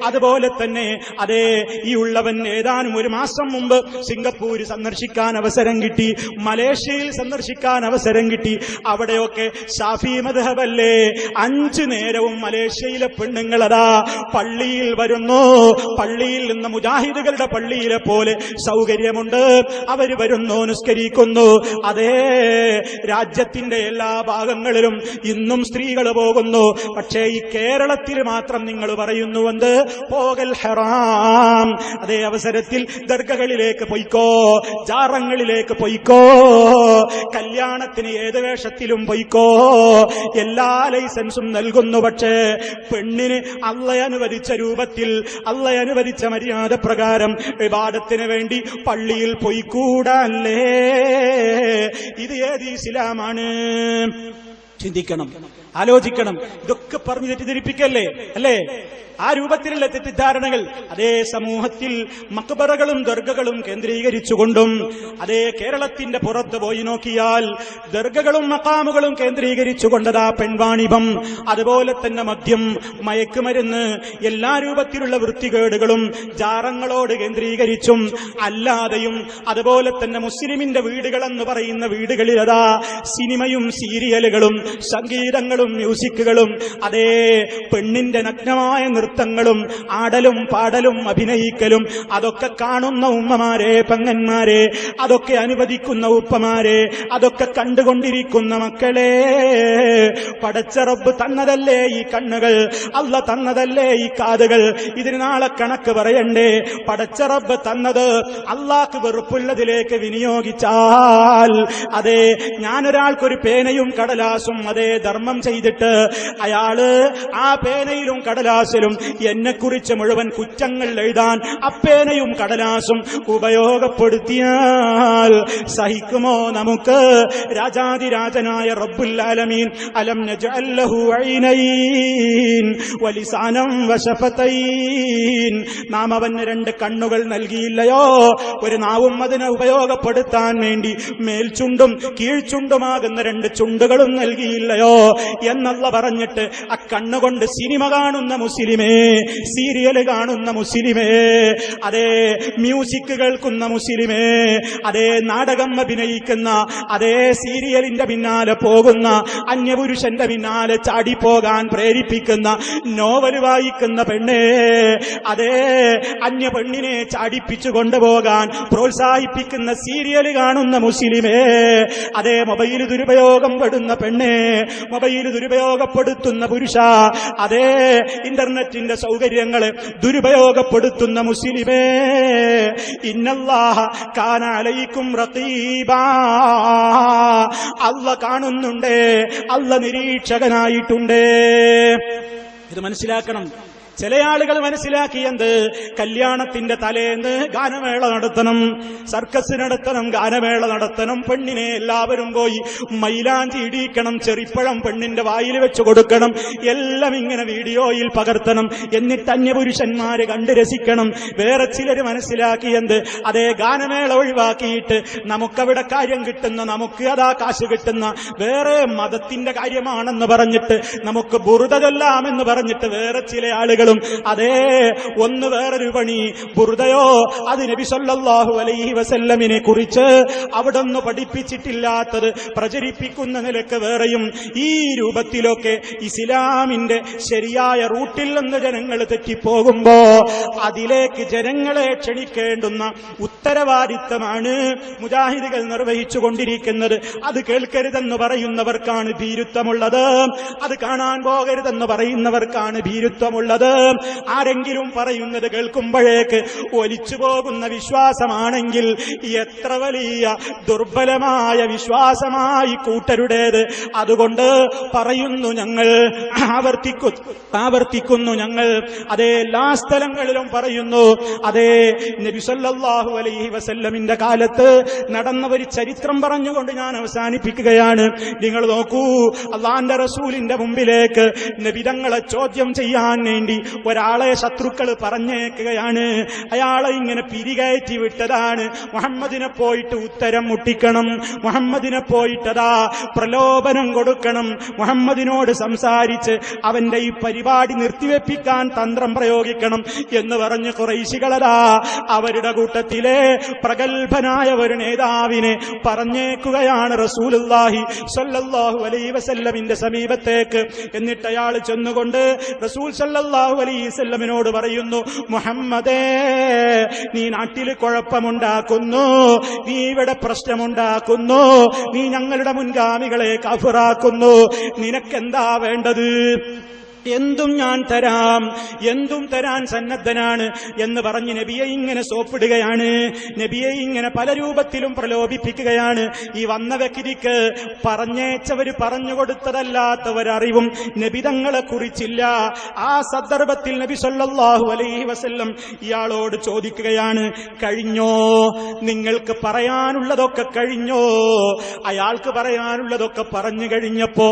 അതുപോലെ തന്നെ അതേ ഈ ഉള്ളവൻ ഏതാനും ഒരു മാസം മുമ്പ് സിംഗപ്പൂര് സന്ദർശിക്കാൻ അവസരം കിട്ടി, മലേഷ്യയിൽ സന്ദർശിക്കാൻ അവസരം കിട്ടി. അവിടെയൊക്കെ ഷാഫി മദ്ഹബല്ലേ, 5 നേരവും മലേഷ്യയിലെ പെണ്ണുങ്ങളതാ പള്ളിയിൽ വരുന്നു. പള്ളിയിൽ നിന്ന് മുജാഹിദുകളുടെ പള്ളിയിലെ പോലെ സൗകര്യമുണ്ട്, അവര് വരുന്നു, നിസ്കരിക്കുന്നു. അതേ രാജ്യത്തിന്റെ എല്ലാ ഭാഗങ്ങളിലും ഇന്നും സ്ത്രീകൾ പോകുന്നു. പക്ഷേ ഈ കേരളത്തിൽ മാത്രം നിങ്ങൾ പറയുന്നുവെന്ന് പോകൽ ഹറാം. അതേ അവസരത്തിൽ ദർഗകളിലേക്ക് പൊയ്ക്കോ, ജാറങ്ങളിലേക്ക് പൊയ്ക്കോ, കല്യാണത്തിന് ഏത് വേഷത്തിലും പൊയ്ക്കോ, എല്ലാ ലൈസൻസും നൽകുന്നു. പക്ഷേ പെണ്ണിന് അല്ലാഹ് അനുവദിച്ച രൂപത്തിൽ, അല്ലാഹ് അനുവദിച്ച മര്യാദ പ്രകാരം ഇബാദത്തിന് വേണ്ടി പള്ളിയിൽ പൊയ്ക്കൂടല്ലേ? ഇത് ഏത് ഇസ്ലാമാണ്? ചിന്തിക്കണം, ആലോചിക്കണം. ഇതൊക്കെ പറഞ്ഞ് തെറ്റിദ്ധരിപ്പിക്കല്ലേ അല്ലേ? ആ രൂപത്തിലുള്ള തെറ്റിദ്ധാരണകൾ അതേ സമൂഹത്തിൽ മക്ബറകളും ദർഗകളും കേന്ദ്രീകരിച്ചുകൊണ്ടും, അതേ കേരളത്തിന്റെ പുറത്ത് പോയി നോക്കിയാൽ ദർഗകളും മഖാമുകളും കേന്ദ്രീകരിച്ചുകൊണ്ടതാ പെൺവാണിഭം, അതുപോലെ തന്നെ മദ്യം, മയക്കുമരുന്ന്, എല്ലാ രൂപത്തിലുള്ള വൃത്തികേടുകളും ജാറങ്ങളോട് കേന്ദ്രീകരിച്ചും അല്ലാതെയും, അതുപോലെ തന്നെ മുസ്ലിമിന്റെ വീടുകളെന്ന് പറയുന്ന വീടുകളിലതാ സിനിമയും സീരിയലുകളും സംഗീതങ്ങളും മ്യൂസിക്കുകളും, അതേ പെണ്ണിന്റെ നഗ്നമായ നൃത്തങ്ങളും ആടലും പാടലും അഭിനയിക്കലും, അതൊക്കെ കാണുന്ന ഉമ്മമാരെ, പെങ്ങന്മാരെ, അതൊക്കെ അനുവദിക്കുന്ന ഉപ്പമാരെ, അതൊക്കെ കണ്ടുകൊണ്ടിരിക്കുന്ന മക്കളെ, പടച്ച റബ്ബ് തന്നതല്ലേ ഈ കണ്ണുകൾ, അല്ലാഹ് തന്നതല്ലേ ഈ കാതുകൾ, ഇതിന് നാളെ കണക്ക് പറയണ്ടേ? പടച്ച റബ്ബ് തന്നത് അല്ലാഹ്ക്ക് വെറുപ്പുള്ളതിലേക്ക് വിനിയോഗിച്ചാൽ, അതേ ഞാനൊരാൾക്കൊരു പേനയും കടലാസും അതേ ധർമ്മം ചെയ്തിട്ട് അയാള് ആ പേനയിലും കടലാസിലും എന്നെക്കുറിച്ച് മുഴുവൻ കുറ്റങ്ങൾ എഴുതാൻ അപ്പേനയും കടലാസും ഉപയോഗപ്പെടുത്തിയാൽ സഹിക്കുമോ നമുക്ക്? രാജാതിരാജനായ റബ്ബുൽ ആലമീൻ അലം നജഅൽ ലഹു ഐനൈൻ വലിസാനം വശഫതൈൻ, നാം അവന് 2 കണ്ണുകൾ നൽകിയില്ലയോ? ഒരു നാവും അതിനെ ഉപയോഗപ്പെടുത്താൻ വേണ്ടി മേൽചുണ്ടും കീഴ്ചുണ്ടുമാകുന്ന 2 ചുണ്ടുകളും നൽകിയില്ലയോ എന്നല്ല പറഞ്ഞിട്ട് ആ കണ്ണുകൊണ്ട് സിനിമ കാണുന്ന മുസ്ലിമേ, സീരിയൽ കാണുന്ന മുസ്ലിമേ, അതേ മ്യൂസിക് കേൾക്കുന്ന മുസ്ലിമേ, അതേ നാടകം അഭിനയിക്കുന്ന, അതേ സീരിയലിന്റെ പിന്നാലെ പോകുന്ന, അന്യപുരുഷന്റെ പിന്നാലെ ചാടിപ്പോകാൻ പ്രേരിപ്പിക്കുന്ന, നോവൽ വായിക്കുന്ന പെണ്ണേ, അതേ അന്യ പെണ്ണിനെ ചാടിപ്പിച്ചു കൊണ്ടുപോകാൻ പ്രോത്സാഹിപ്പിക്കുന്ന സീരിയൽ കാണുന്ന മുസ്ലിമേ, അതേ മൊബൈൽ ദുരുപയോഗം പെടുന്ന പെണ്ണേ, മൊബൈൽ ദുരുപയോഗപ്പെടുത്തുന്ന പുരുഷ, അതേ ഇന്റർനെറ്റിന്റെ സൗകര്യങ്ങളെ ദുരുപയോഗപ്പെടുത്തുന്ന മുസ്ലിമേ, ഇന്നല്ലാഹ കാന അലൈക്കും റഖീബാ, അല്ലാഹ് കാണുന്നുണ്ട്, അല്ലാഹ് നിരീക്ഷകനായിട്ടുണ്ട്. ഇത് മനസ്സിലാക്കണം. ചില ആളുകൾ മനസ്സിലാക്കിയത് കല്യാണത്തിന്റെ തലേന്ന് ഗാനമേള നടത്തണം, സർക്കസ് നടത്തണം, ഗാനമേള നടത്തണം, പെണ്ണിനെ എല്ലാവരും പോയി മൈലാഞ്ചി ഇടിക്കണം, ചെറിപ്പഴം പെണ്ണിന്റെ വായിൽ വെച്ച് കൊടുക്കണം, എല്ലാം ഇങ്ങനെ വീഡിയോയിൽ പകർത്തണം, എന്നിട്ട് അന്യപുരുഷന്മാര് കണ്ട് രസിക്കണം. വേറെ ചിലര് മനസ്സിലാക്കിയത് അതേ ഗാനമേള ഒഴിവാക്കിയിട്ട് നമുക്കവിടെ കാര്യം കിട്ടുന്ന, നമുക്ക് അതാ കാശ് കിട്ടുന്ന, വേറെ മതത്തിന്റെ കാര്യമാണെന്ന് പറഞ്ഞിട്ട് നമുക്ക് ബുറുദ ചൊല്ലാമെന്ന് പറഞ്ഞിട്ട് വേറെ ചില ആളുകളും അതേ ഒന്ന് വേറൊരു പണി ബുറുദയോ അത് നബി സല്ലല്ലാഹു അലൈഹി വസല്ലമിനെ കുറിച്ച് അവിടൊന്ന് പഠിപ്പിച്ചിട്ടില്ലാത്തത് പ്രചരിപ്പിക്കുന്ന നിലക്ക് വേറെയും ഈ രൂപത്തിലൊക്കെ ഇസ്ലാമിന്റെ ശരിയായ റൂട്ടിൽ നിന്ന് ജനങ്ങൾ തെറ്റിപ്പോകുമ്പോ അതിലേക്ക് ജനങ്ങളെ ക്ഷണിക്കേണ്ടുന്ന ഉത്തരവാദിത്തമാണ് മുജാഹിദുകൾ നിർവഹിച്ചുകൊണ്ടിരിക്കുന്നത്. അത് കേൾക്കരുതെന്ന് പറയുന്നവർക്കാണ് ഭീരുത്വമുള്ളത്, അത് കാണാൻ പോകരുതെന്ന് പറയുന്നവർക്കാണ് ഭീരുത്വമുള്ളത്. ആരെങ്കിലും പറയുന്നത് കേൾക്കുമ്പോഴേക്ക് ഒലിച്ചു പോകുന്ന വിശ്വാസമാണെങ്കിൽ എത്ര വലിയ ദുർബലമായ വിശ്വാസമായി കൂട്ടരുടേത്. അതുകൊണ്ട് പറയുന്നു ഞങ്ങൾ, ആവർത്തിക്കുന്നു ഞങ്ങൾ, അതേ എല്ലാ സ്ഥലങ്ങളിലും പറയുന്നു. അതേ നബി സല്ലല്ലാഹു അലൈഹി വസല്ലമിന്റെ കാലത്ത് നടന്ന ഒരു ചരിത്രം പറഞ്ഞുകൊണ്ട് ഞാൻ അവസാനിപ്പിക്കുകയാണ്. നിങ്ങൾ നോക്കൂ, അല്ലാഹുവിന്റെ റസൂലിന്റെ മുമ്പിലേക്ക് നബി തങ്ങളെ ചോദ്യം ചെയ്യാൻ വേണ്ടി ഒരാളെ ശത്രുക്കൾ പറഞ്ഞേക്കുകയാണ്. അയാളെ ഇങ്ങനെ പിരികയറ്റി വിട്ടതാണ്. മുഹമ്മദിനെ പോയിട്ട് ഉത്തരം മുട്ടിക്കണം, മുഹമ്മദിനെ പോയിട്ടതാ പ്രലോഭനം കൊടുക്കണം, മുഹമ്മദിനോട് സംസാരിച്ച് അവന്റെ ഈ പരിപാടി നിർത്തിവെപ്പിക്കാൻ തന്ത്രം പ്രയോഗിക്കണം എന്ന് പറഞ്ഞ് ഖുറൈശികളതാ അവരുടെ കൂട്ടത്തിലെ പ്രഗത്ഭനായ ഒരു നേതാവിനെ പറഞ്ഞേക്കുകയാണ് റസൂലുള്ളാഹി സ്വല്ലല്ലാഹു അലൈഹി വസല്ലമിന്റെ സമീപത്തേക്ക്. എന്നിട്ട് അയാൾ ചെന്നുകൊണ്ട് റസൂൽ സല്ലല്ലാഹു അലൈഹി വസല്ലമിനോട് പറയുന്നു, മുഹമ്മദേ, നീ നാട്ടിൽ കുഴപ്പമുണ്ടാക്കുന്നു, നീ ഇവിടെ പ്രശ്നമുണ്ടാക്കുന്നു, നീ ഞങ്ങളുടെ മുൻഗാമികളെ കാഫിറാക്കുന്നു, നിനക്കെന്താ വേണ്ടത്? എന്തും ഞാൻ തരാം, എന്തും തരാൻ സന്നദ്ധനാണ് എന്ന് പറഞ്ഞ് നബിയെ ഇങ്ങനെ സോപ്പിടുകയാണ്. നബിയെ ഇങ്ങനെ പല രൂപത്തിലും പ്രലോഭിപ്പിക്കുകയാണ്. ഈ വന്ന വ്യക്തിക്ക് പറഞ്ഞേച്ചവര് പറഞ്ഞുകൊടുത്തതല്ലാത്തവരറിവും നബിതങ്ങളെ കുറിച്ചില്ല. ആ സന്ദർഭത്തിൽ നബി സല്ലല്ലാഹു അലൈഹി വസല്ലം ഇയാളോട് ചോദിക്കുകയാണ്, കഴിഞ്ഞോ? നിങ്ങൾക്ക് പറയാനുള്ളതൊക്കെ കഴിഞ്ഞോ? അയാൾക്ക് പറയാനുള്ളതൊക്കെ പറഞ്ഞു കഴിഞ്ഞപ്പോ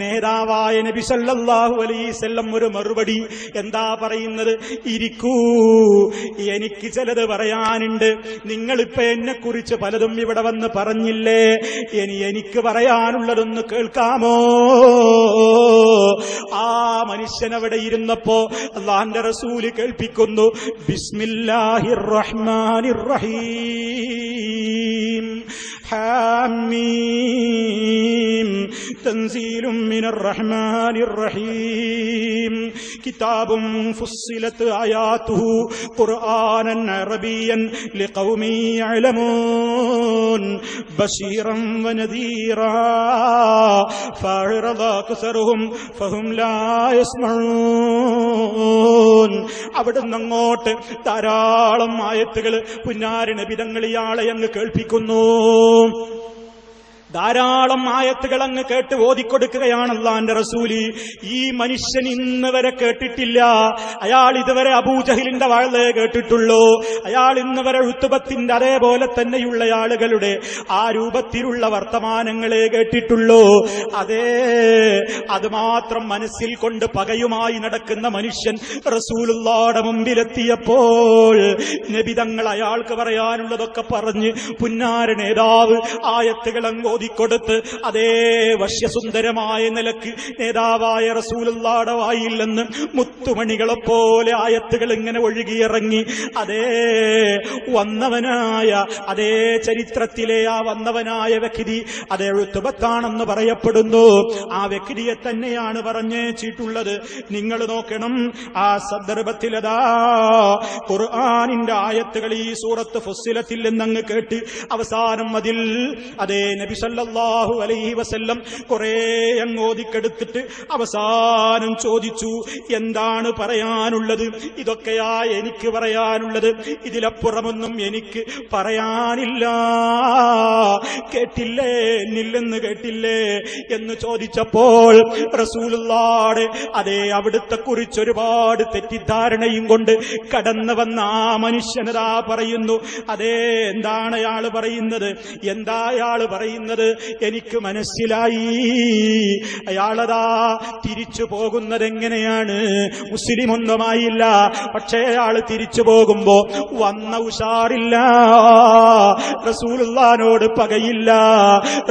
നേതാവായ നബി സല്ലല്ലാഹു അലൈഹി വസല്ലം ഒരു മറുപടി എന്താ പറയുന്നത്? ഇരിക്കൂ, എനിക്ക് ചിലത് പറയാനുണ്ട്. നിങ്ങളിപ്പോ എന്നെ കുറിച്ച് പലതും ഇവിടെ വന്ന് പറഞ്ഞില്ലേ, എനിക്ക് പറയാനുള്ളതൊന്ന് കേൾക്കാമോ? ആ മനുഷ്യൻ അവിടെ ഇരുന്നപ്പോ അല്ലാഹുവിന്റെ റസൂല് കേൾപ്പിക്കുന്നു, ബിസ്മില്ലാഹിർ റഹ്മാനിർ റഹീം, ഹാമീം, തൻസീലും മിനർ റഹ്മാനിർ റഹീം, കിതാബും ഫുസ്സിലത് ആയാതുഹു ഖുർആനൻ അറബിയൻ ലിഖൗമി യഅലമൂൻ ബശീറൻ വനദീറാ ഫഅറദ അക്സറുഹും ഫഹും ലാ യസ്മഊൻ. അവിടുന്ന് അങ്ങോട്ട് ധാരാളം ആയത്തുകൾ പുന്നാര നബി തങ്ങൾ ഇയാളെ അങ്ങ് കേൾപ്പിക്കുന്നു. ധാരാളം ആയത്തുകൾ അങ്ങ് കേട്ട് ഓതിക്കൊടുക്കുകയാണ് അല്ലാഹുവിന്റെ റസൂല്. ഈ മനുഷ്യൻ ഇന്ന് വരെ കേട്ടിട്ടില്ല. അയാൾ ഇതുവരെ അബൂജഹലിന്റെ വാളേ കേട്ടിട്ടുള്ളൂ. അയാൾ ഇന്ന് വരെ ഉത്തുബത്തിന്റെ അതേപോലെ തന്നെയുള്ള ആളുകളുടെ ആ രൂപത്തിലുള്ള വർത്തമാനങ്ങളെ കേട്ടിട്ടുള്ളൂ. അതേ, അത് മാത്രം മനസ്സിൽ കൊണ്ട് പകയുമായി നടക്കുന്ന മനുഷ്യൻ റസൂലുള്ളാഹിയുടെ മുമ്പിലെത്തിയപ്പോൾ നബി തങ്ങൾ അയാൾക്ക് പറയാനുള്ളതൊക്കെ പറഞ്ഞ് പുന്നാര നേതാവ് ആയത്തുകൾ അങ്ങ് ഓതിക്കൊടുത്ത് അതേ വശ്യസുന്ദരമായ നിലക്ക് നേതാവായ റസൂലുള്ളാഹിയുടെ വായിൽ നിന്ന് മുത്തുമണികളെ പോലെ ആയത്തുകൾ ഇങ്ങനെ ഒഴുകിയിറങ്ങി. അതേ വന്നവനായ അതേ ചരിത്രത്തിലെ ആ വന്നവനായ വ്യക്തി അതേ ഉത്ബത്താണെന്ന് പറയപ്പെടുന്നു. ആ വ്യക്തിയെ തന്നെയാണ് പറഞ്ഞേച്ചിട്ടുള്ളത്. നിങ്ങൾ നോക്കണം, ആ സന്ദർഭത്തിലതാ ഖുർആനിന്റെ ആയത്തുകൾ ഈ സൂറത്ത് ഫുസ്സിലത്തിൽ നിന്നങ്ങ് കേട്ട് അവസാനം അതിൽ അതേ നബി സല്ലല്ലാഹു അലൈഹി വസല്ലം കുറെ അങ്ങ് ഓതിക്കെടുത്തിട്ട് അവസാനം ചോദിച്ചു, എന്താണ് പറയാനുള്ളത്? ഇതൊക്കെയാ എനിക്ക് പറയാനുള്ളത്, ഇതിലപ്പുറമൊന്നും എനിക്ക് പറയാനില്ല. കേട്ടില്ലേ, എന്നില്ലെന്ന് കേട്ടില്ലേ എന്ന് ചോദിച്ചപ്പോൾ റസൂലുള്ളാഹി അതേ അവിടുത്തെ കുറിച്ച് ഒരുപാട് തെറ്റിദ്ധാരണയും കൊണ്ട് കടന്നു വന്ന ആ മനുഷ്യനതാ പറയുന്നു, അതേ എന്താണ് അയാൾ പറയുന്നത്? എന്താ അയാൾ പറയുന്നത്? എനിക്ക് മനസ്സിലായി. അയാളതാ തിരിച്ചു പോകുന്നത് എങ്ങനെയാണ്? മുസ്ലിമൊന്നുമായില്ല, പക്ഷേ അയാൾ തിരിച്ചു പോകുമ്പോ വന്ന ഉഷാറില്ല, റസൂലുള്ളാഹിനോട് പകയില്ല,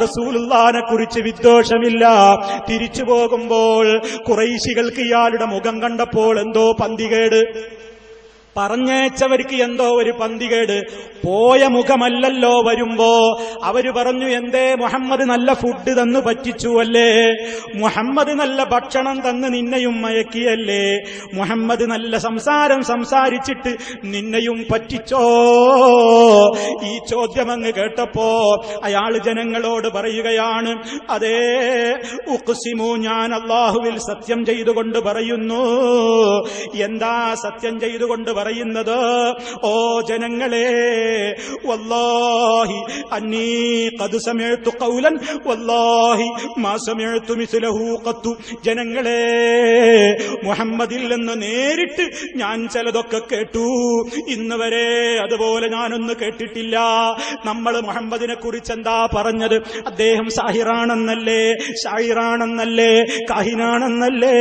റസൂലുള്ളാഹിനെ കുറിച്ച് വിദ്വേഷമില്ല. തിരിച്ചു പോകുമ്പോൾ ഖുറൈശികൾക്ക് ഇയാളുടെ മുഖം കണ്ടപ്പോൾ എന്തോ പന്തികേട്, പറഞ്ഞേച്ചവർക്ക് എന്തോ ഒരു പന്തികേട്. പോയ മുഖമല്ലല്ലോ വരുമ്പോ അവര് പറഞ്ഞു, എന്തേ മുഹമ്മദ് നല്ല ഫുഡ് തന്നു പറ്റിച്ചു അല്ലേ, മുഹമ്മദ് നല്ല ഭക്ഷണം തന്ന് നിന്നെയും മയക്കിയല്ലേ, മുഹമ്മദ് നല്ല സംസാരം സംസാരിച്ചിട്ട് നിന്നെയും പറ്റിച്ചോ? ഈ ചോദ്യം അങ്ങ് കേട്ടപ്പോ അയാൾ ജനങ്ങളോട് പറയുകയാണ്, അതേ ഉഖ്സിമു, ഞാൻ അല്ലാഹുവിൽ സത്യം ചെയ്തുകൊണ്ട് പറയുന്നു. എന്താ സത്യം ചെയ്തുകൊണ്ട് പറയുന്നത്? ഓ ജനങ്ങളെ, വല്ലാഹി അന്നീ ഖദ് സമിഅ്തു ഖൗലൻ വല്ലാഹി മാ സമിഅ്തു മിസ്ലഹു ഖത്തു. ജനങ്ങളെ, മുഹമ്മദിൽ നിന്ന് നേരിട്ട് ഞാൻ ചിലതൊക്കെ കേട്ടു, ഇന്ന് വരെ അതുപോലെ ഞാനൊന്ന് കേട്ടിട്ടില്ല. നമ്മൾ മുഹമ്മദിനെ കുറിച്ച് എന്താ പറഞ്ഞത്? അദ്ദേഹം സാഹിറാണെന്നല്ലേ, ഷായിറാണെന്നല്ലേ, കാഹിനാണെന്നല്ലേ,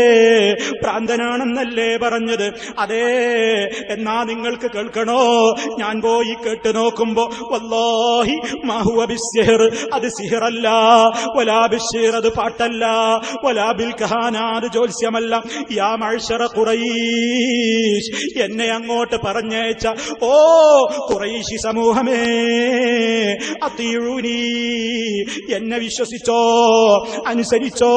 പ്രാന്തനാണെന്നല്ലേ പറഞ്ഞത്? അതേ, എന്നാ നിങ്ങൾക്ക് കേൾക്കണോ? ഞാൻ പോയി കേട്ട് നോക്കുമ്പോ വല്ലാഹി മാ ഹുവ ബിസ്സിഹ്ർ, അത് സിഹറല്ല, വലാ ബിശ്ശിർ, അത് പാട്ടല്ല, വലാ ബിൽ കഹാന, അത് ജ്യോത്സ്യമല്ല. യാ മഅ്ശറ ഖുറൈശ്, എന്നെ അങ്ങോട്ട് പറഞ്ഞേച്ച ഓ ഖുറൈശി സമൂഹമേ, അത്തിഊനി, എന്നെ വിശ്വസിച്ചോ, അനുസരിച്ചോ,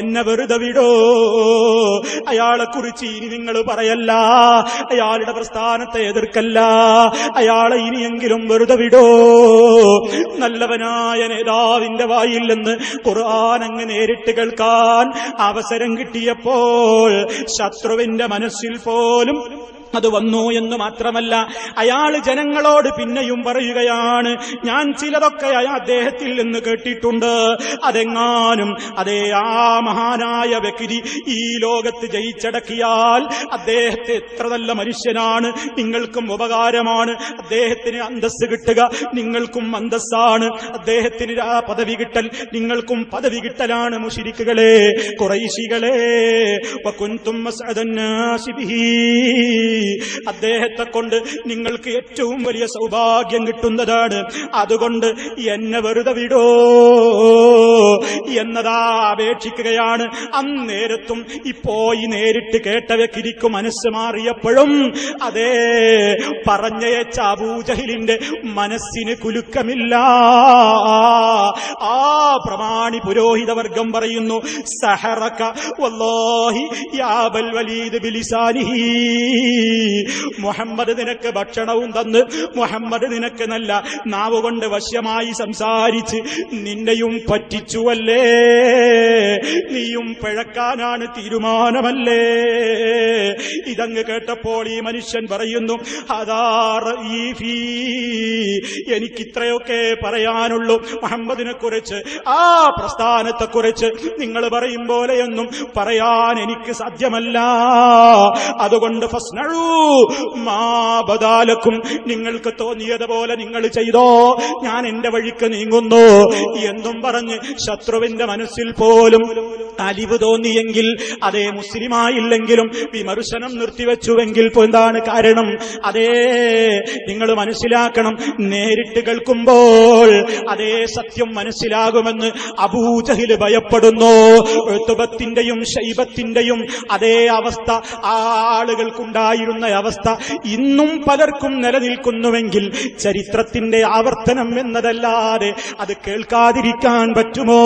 എന്നെ വെറുതെ വിടോ. അയാളെ കുറിച്ച് ഇനി നിങ്ങൾ പറയല്ല, അയാളുടെ പ്രസ്ഥാനത്തെ എതിർക്കല്ല, അയാളെ ഇനിയെങ്കിലും വെറുതെ വിടോ. നല്ലവനായ നേതാവിന്റെ വായിൽ നിന്ന് ഖുർആൻ അങ്ങ് നേരിട്ട് കേൾക്കാൻ അവസരം കിട്ടിയപ്പോൾ ശത്രുവിന്റെ മനസ്സിൽ പോലും അത് വന്നു എന്ന് മാത്രമല്ല, അയാൾ ജനങ്ങളോട് പിന്നെയും പറയുകയാണ്, ഞാൻ ചിലതൊക്കെ അദ്ദേഹത്തിൽ നിന്ന് കേട്ടിട്ടുണ്ട്. അതെങ്ങാനും അതേ ആ മഹാനായ വ്യക്തി ഈ ലോകത്ത് ജയിച്ചടക്കിയാൽ അദ്ദേഹത്തെ എത്ര നല്ല മനുഷ്യനാണ്, നിങ്ങൾക്കും ഉപകാരമാണ്, അദ്ദേഹത്തിന് അന്തസ്സ് കിട്ടുക നിങ്ങൾക്കും അന്തസ്സാണ്, അദ്ദേഹത്തിന് ആ പദവി കിട്ടൽ നിങ്ങൾക്കും പദവി കിട്ടലാണ്. മുശ്രിക്കുകളെ, ഖുറൈശികളെ, വകുൻതും മസ്അദൻ നാസി ബിഹി, അദ്ദേഹത്തെ കൊണ്ട് നിങ്ങൾക്ക് ഏറ്റവും വലിയ സൗഭാഗ്യം കിട്ടുന്നതാണ്. അതുകൊണ്ട് എന്നെ വെറുതെ വിടോ എന്നതാ അപേക്ഷിക്കുകയാണ്. അന്നേരത്തും ഇപ്പോയി നേരിട്ട് കേട്ട വ്യക്തിക്ക് മനസ്സ് മാറിയപ്പോഴും അതേ പറഞ്ഞയച്ച അബൂജഹലിന്റെ മനസ്സിന് കുലുക്കമില്ല. ആ പ്രമാണി പുരോഹിതവർഗം പറയുന്നു, സഹറക വല്ലാഹി യാ അബൽ വലീദ് ബിലിസാനിഹി, മുഹമ്മദ് നിനക്ക് ഭക്ഷണവും തന്ന്, മുഹമ്മദ് നിനക്ക് നല്ല നാവ് കൊണ്ട് വശ്യമായി സംസാരിച്ച് നിന്നെയും പറ്റിച്ചുവല്ലേ, നീയും പിഴക്കാനാണ് തീരുമാനമല്ലേ. ഇതങ്ങ് കേട്ടപ്പോൾ ഈ മനുഷ്യൻ പറയുന്നു, എനിക്കിത്രയൊക്കെ പറയാനുള്ളൂ മുഹമ്മദിനെ കുറിച്ച്, ആ പ്രസ്ഥാനത്തെ കുറിച്ച് നിങ്ങൾ പറയും പോലെയൊന്നും പറയാൻ എനിക്ക് സാധ്യമല്ല. അതുകൊണ്ട് ഫസ്നഉ മാ ബദാലക്കും, നിങ്ങൾക്ക് തോന്നിയതുപോലെ നിങ്ങൾ ചെയ്തോ, ഞാൻ എന്റെ വഴിക്ക് നീങ്ങുന്നു എന്നും പറഞ്ഞ് ശത്രുവിന്റെ മനസ്സിൽ പോലും അലിവ് തോന്നിയെങ്കിൽ, അതേ മുസ്ലിമായില്ലെങ്കിലും വിമർശനം നിർത്തിവെച്ചുവെങ്കിൽ എന്താണ് കാരണം? അതേ നിങ്ങൾ മനസ്സിലാക്കണം, നേരിട്ട് കേൾക്കുമ്പോൾ അതേ സത്യം മനസ്സിലാകുമെന്ന് അബൂജഹിൽ ഭയപ്പെടുന്നു. ഉത്ബത്തിന്റെയും ശൈബത്തിന്റെയും അതേ അവസ്ഥ, ആ ആളുകൾക്കുണ്ടായിരുന്ന അവസ്ഥ ഇന്നും പലർക്കും നിലനിൽക്കുന്നുവെങ്കിൽ ചരിത്രത്തിന്റെ ആവർത്തനം എന്നതല്ലാതെ അത് കേൾക്കാതിരിക്കാൻ പറ്റുമോ?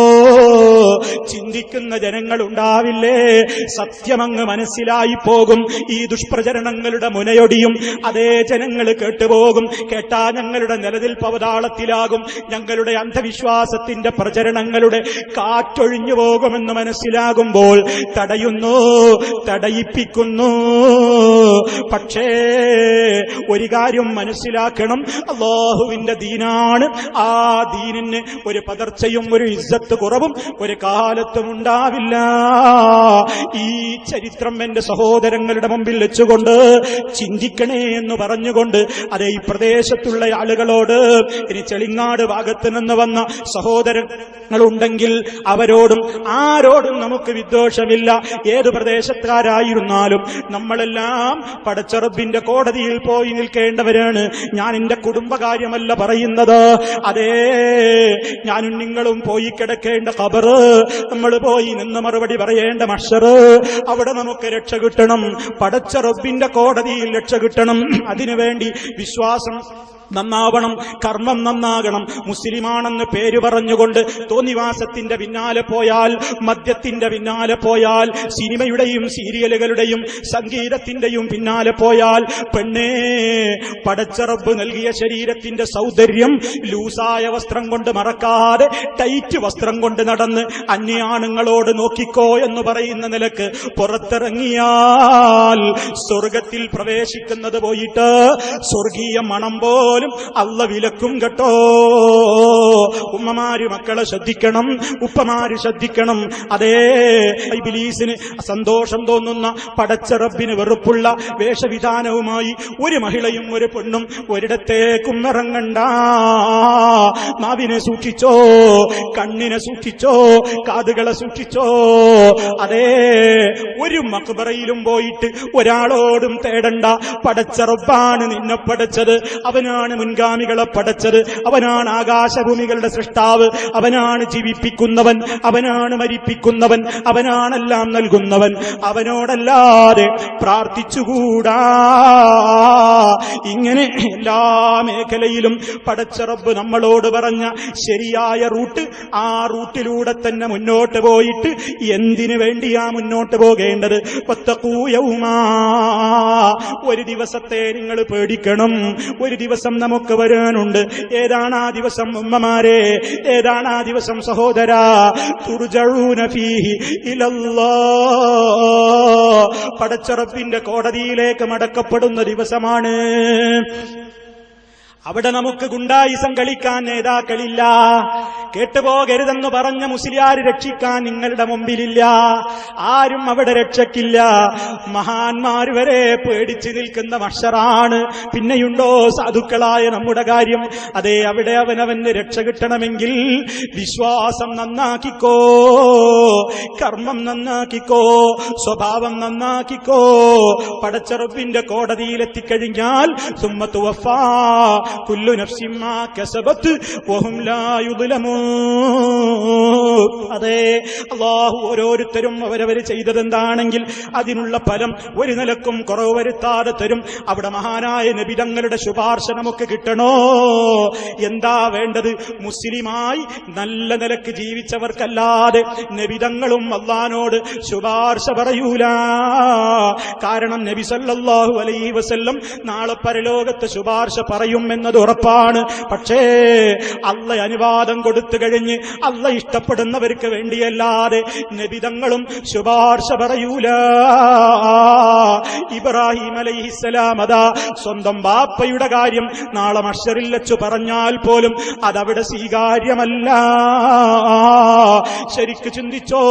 ചിന്തിക്കുന്ന ജനങ്ങൾ ഉണ്ടാവില്ലേ? സത്യമങ്ങ് മനസ്സിലായി പോകും. ഈ ദുഷ്പ്രചരണങ്ങളുടെ മുനയൊടിയും അതേ ജനങ്ങൾ കേട്ടുപോകും. കേട്ടാ ഞങ്ങളുടെ നിലനിൽപ്പ് അവതാളത്തിലാകും. ഞങ്ങളുടെ അന്ധവിശ്വാസത്തിന്റെ പ്രചരണങ്ങളുടെ കാറ്റൊഴിഞ്ഞു പോകുമെന്ന് മനസ്സിലാകുമ്പോൾ തടയുന്നു, തടയിപ്പിക്കുന്നു. പക്ഷേ ഒരു കാര്യം മനസ്സിലാക്കണം, അല്ലാഹുവിന്റെ ദീനാണ്. ആ ദീനിന് ഒരു പതർച്ചയും ഒരു ഇസ്സത്ത് കുറവും ഒരു കാലത്തും ഉണ്ടാവില്ല. ഈ ചരിത്രം എന്റെ സഹോദരങ്ങളുടെ മുമ്പിൽ വെച്ചുകൊണ്ട് ചിന്തിക്കണേ എന്ന് പറഞ്ഞുകൊണ്ട് അതേ ഈ പ്രദേശത്തുള്ള ആളുകളോട്, ഇനി ചെളിങ്ങാട് ഭാഗത്ത് നിന്ന് വന്ന സഹോദരങ്ങളുണ്ടെങ്കിൽ അവരോടും ആരോടും നമുക്ക് വിദ്വേഷമില്ല. ഏത് പ്രദേശക്കാരായിരുന്നാലും നമ്മളെല്ലാം പടച്ച റബ്ബിന്റെ കോടതിയിൽ പോയി നിൽക്കേണ്ടവരാണ്. ഞാൻ എന്റെ കുടുംബകാര്യമല്ല പറയുന്നത്. അതേ ഞാനും നിങ്ങളും പോയി കിടക്കേണ്ട ഖബർ, നമ്മൾ പോയി നിന്ന് മറുപടി പറയേണ്ട മഹ്ശർ, അവിടെ നമുക്ക് രക്ഷ കിട്ടണം. പടച്ച റബ്ബിന്റെ കോടതിയിൽ രക്ഷ കിട്ടണം. അതിനുവേണ്ടി വിശ്വാസം നന്നാവണം, കർമ്മം നന്നാകണം. മുസ്ലിമാണെന്ന് പേര് പറഞ്ഞുകൊണ്ട് തോന്നിവാസത്തിന്റെ പിന്നാലെ പോയാൽ, മദ്യത്തിന്റെ പിന്നാലെ പോയാൽ, സിനിമയുടെയും സീരിയലുകളുടെയും സംഗീതത്തിന്റെയും പിന്നാലെ പോയാൽ, പെണ്ണേ പടച്ച റബ്ബ് നൽകിയ ശരീരത്തിന്റെ സൗന്ദര്യം ലൂസായ വസ്ത്രം കൊണ്ട് മറക്കാതെ ടൈറ്റ് വസ്ത്രം കൊണ്ട് നടന്ന് അന്യാണുങ്ങളോട് നോക്കിക്കോ എന്ന് പറയുന്ന നിലക്ക് പുറത്തിറങ്ങിയാൽ സ്വർഗത്തിൽ പ്രവേശിക്കുന്നത് പോയിട്ട് സ്വർഗീയ മണം പോലും അള്ള വിലക്കും കേട്ടോ. ഉമ്മമാര് മക്കളെ ശ്രദ്ധിക്കണം, ഉപ്പമാര് ശ്രദ്ധിക്കണം. അതേ ഇബ്ലീസിന് സന്തോഷം തോന്നുന്ന, പടച്ച റബ്ബിന് വെറുപ്പുള്ള വേഷവിധാനവുമായി ഒരു മഹിളയും ഒരു പെണ്ണും ഒരിടത്തേക്കും ഇറങ്ങണ്ട. നാവിനെ സൂക്ഷിച്ചോ, കണ്ണിനെ സൂക്ഷിച്ചോ, കാതുകളെ സൂക്ഷിച്ചോ. അതേ ഒരു മഖ്ബറയിലും പോയിട്ട് ഒരാളോടും തേടണ്ട. പടച്ച റബ്ബാണ് നിന്നെ പടച്ചത്, അവനാണ് മുൻഗാമികളെ പടച്ചത്, അവനാണ് ആകാശഭൂമികളുടെ സൃഷ്ടാവ്, അവനാണ് ജീവിപ്പിക്കുന്നവൻ, അവനാണ് മരിപ്പിക്കുന്നവൻ, അവനാണെല്ലാം നൽകുന്നവൻ. അവനോടല്ലാതെ പ്രാർത്ഥിച്ചുകൂടാ. ഇങ്ങനെ എല്ലാ മേഖലയിലും പടച്ച റബ്ബ് നമ്മളോട് പറഞ്ഞ ശരിയായ റൂട്ട്, ആ റൂട്ടിലൂടെ തന്നെ മുന്നോട്ട് പോയിട്ട് എന്തിനു വേണ്ടിയാ മുന്നോട്ട് പോകേണ്ടത്? ഒരു ദിവസത്തെ നിങ്ങൾ പേടിക്കണം. ഒരു ദിവസം നമുക്ക് വരാനുണ്ട്. ഏതാണ് ആ ദിവസം ഉമ്മമാരെ? ഏതാണ് ആ ദിവസം സഹോദരാ? തുർജഊന ഫീഹി ഇലല്ലാഹ്, പടച്ച റബ്ബിന്റെ കോടതിയിലേക്ക് മടക്കപ്പെടുന്ന ദിവസമാണ്. അവിടെ നമുക്ക് ഗുണ്ടായിസം കളിക്കാൻ നേതാക്കളില്ല. കേട്ടുപോകരുതെന്ന് പറഞ്ഞ മുസ്ലിയാർ രക്ഷിക്കാൻ നിങ്ങളുടെ മുമ്പിലില്ല. ആരും അവിടെ രക്ഷയ്ക്കില്ല. മഹാന്മാർ വരെ പേടിച്ചു നിൽക്കുന്ന മഹ്ശറാണ്. പിന്നെയുണ്ടോ സാധുക്കളായ നമ്മുടെ കാര്യം? അതേ അവിടെ അവനവന് രക്ഷ കിട്ടണമെങ്കിൽ വിശ്വാസം നന്നാക്കിക്കോ, കർമ്മം നന്നാക്കിക്കോ, സ്വഭാവം നന്നാക്കിക്കോ. പടച്ച റബ്ബിന്റെ കോടതിയിലെത്തിക്കഴിഞ്ഞാൽ സുമ്മ തുവഫാ കുല്ലു നഫ്സിൻ മാ കസബത് വഹും ലാ യുദ്ലമൂൻ. അതെ, അല്ലാഹു ഓരോരുത്തരും അവരവർ ചെയ്തതെന്താണെങ്കിൽ അതിനുള്ള ഫലം ഒരു നിലക്കും കുറവ് വരുത്താതെ തരും. അവിടെ മഹാനായ നബി തങ്ങളുടെ ശുപാർശ നമുക്ക് കിട്ടണോ? എന്താ വേണ്ടത്? മുസ്ലിമായി നല്ല നിലക്ക് ജീവിച്ചവർക്കല്ലാതെ നബി തങ്ങളും അല്ലാഹുവോട് ശുപാർശ പറയൂല. കാരണം നബി സല്ലല്ലാഹു അലൈഹി വസല്ലം നാളെ പരലോകത്ത് ശുപാർശ പറയുമെന്ന് എന്നത് ഉറപ്പാണ്. പക്ഷേ അള്ള അനുവാദം കൊടുത്തു കഴിഞ്ഞ് അള്ള ഇഷ്ടപ്പെടുന്നവർക്ക് വേണ്ടിയല്ലാതെ നബിതങ്ങളും ശുപാർശ പറയൂല. ഇബ്രാഹിം അലൈഹിസ്സലാം അതാ സ്വന്തം ബാപ്പയുടെ കാര്യം നാളെ മഹ്ശറിൽ വെച്ചു പറഞ്ഞാൽ പോലും അതവിടെ സ്വീകാര്യമല്ല. ശരിക്ക് ചിന്തിച്ചോ.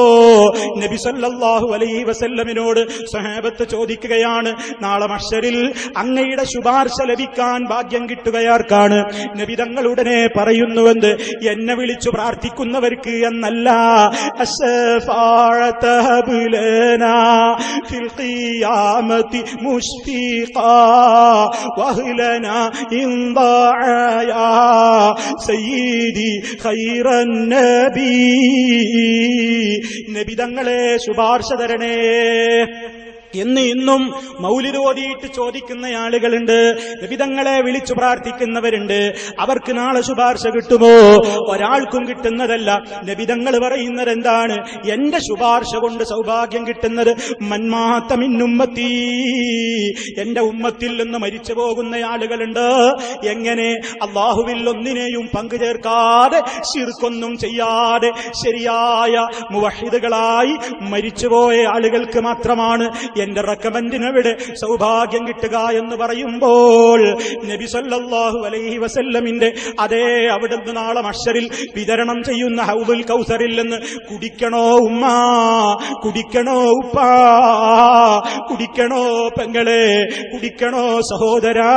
നബി സല്ലല്ലാഹു അലൈഹി വസല്ലമിനോട് സ്വഹാബത്ത് ചോദിക്കുകയാണ്, നാളെ മഹ്ശറിൽ അങ്ങയുടെ ശുപാർശ ലഭിക്കാൻ ഭാഗ്യം കിട്ടുകയാർക്കാണ്? നബി തങ്ങൾ ഉടനെ പറയുന്നുവെന്ന്, എന്നെ വിളിച്ചു പ്രാർത്ഥിക്കുന്നവർക്ക് എന്നല്ല. ഫിൽ ഖിയാമത്തി മുശ്ഫീഖാ വഹ്ലനാ ഇൻ ദാഅയാ സയ്യിദി ഖൈറൻ നബി. നബി തങ്ങളെ ശുപാർശ തരണേ എന്ന് ഇന്നും മൗലിദ് ഓതിയിട്ട് ചോദിക്കുന്ന ആളുകളുണ്ട്. നബിതങ്ങളെ വിളിച്ചു പ്രാർത്ഥിക്കുന്നവരുണ്ട്. അവർക്ക് നാളെ ശുപാർശ കിട്ടുമോ? ഒരാൾക്കും കിട്ടുന്നതല്ല. നബിതങ്ങൾ പറയുന്നത് എന്താണ്? എന്റെ ശുപാർശ കൊണ്ട് സൗഭാഗ്യം കിട്ടുന്നത് മൻമാത മിൻ ഉമ്മത്തി, എന്റെ ഉമ്മത്തിൽ നിന്ന് മരിച്ചു പോകുന്ന ആളുകളുണ്ട്. എങ്ങനെ? അല്ലാഹുവിൽ ഒന്നിനെയും പങ്കു ചേർക്കാതെ ശിർക്കൊന്നും ചെയ്യാതെ ശരിയായ മുവഹിദുകളായി മരിച്ചുപോയ ആളുകൾക്ക് മാത്രമാണ് എന്റെ റെക്കമെൻഡിനെവിടെ സൗഭാഗ്യം കിട്ടുക എന്ന് പറയുമ്പോൾ നബി സല്ലല്ലാഹു അലൈഹി വസല്ലമിന്റെ അതേ അവിടുന്ന് നാളെ മഹ്ശറിൽ വിതരണം ചെയ്യുന്ന ഹൗദുൽ കൗസറിൽ നിന്ന് കുടിക്കണോ ഉമ്മ, കുടിക്കണോ ഉപ്പ, കുടിക്കണോ പെങ്ങളെ, കുടിക്കണോ സഹോദരാ.